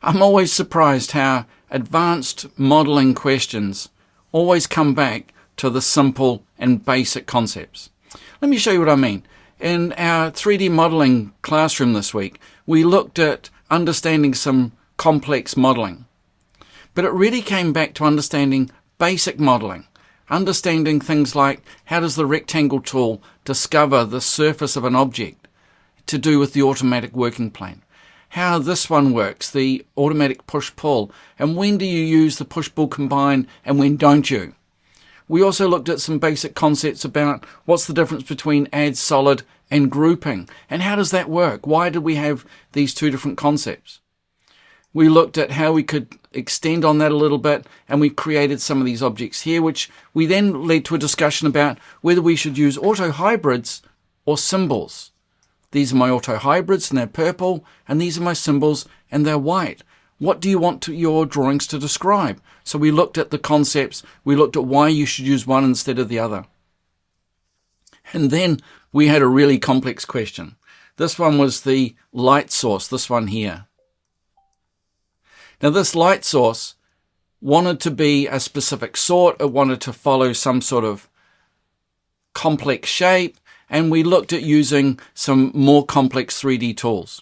I'm always surprised how advanced modelling questions always come back to the simple and basic concepts. Let me show you what I mean. In our 3D modelling classroom this week, we looked at understanding some complex modelling. But it really came back to understanding basic modelling, understanding things like how does the rectangle tool discover the surface of an object to do with the automatic working plane, how this one works, the automatic push-pull, and when do you use the push-pull combine and when don't you. We also looked at some basic concepts about what's the difference between add solid and grouping, and how does that work? Why did we have these two different concepts? We looked at how we could extend on that a little bit, and we created some of these objects here, which we then led to a discussion about whether we should use auto hybrids or symbols. These are my auto hybrids and they're purple, and these are my symbols and they're white. What do you want your drawings to describe? So we looked at the concepts, we looked at why you should use one instead of the other. And then we had a really complex question. This one was the light source, this one here. Now this light source wanted to be a specific sort, it wanted to follow some sort of complex shape, and we looked at using some more complex 3D tools.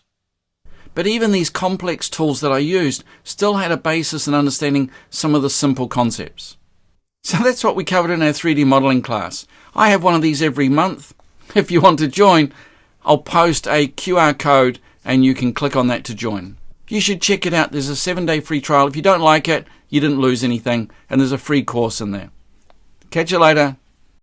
But even these complex tools that I used still had a basis in understanding some of the simple concepts. So that's what we covered in our 3D modelling class. I have one of these every month. If you want to join, I'll post a QR code and you can click on that to join. You should check it out. There's a 7-day free trial. If you don't like it, you didn't lose anything, and there's a free course in there. Catch you later.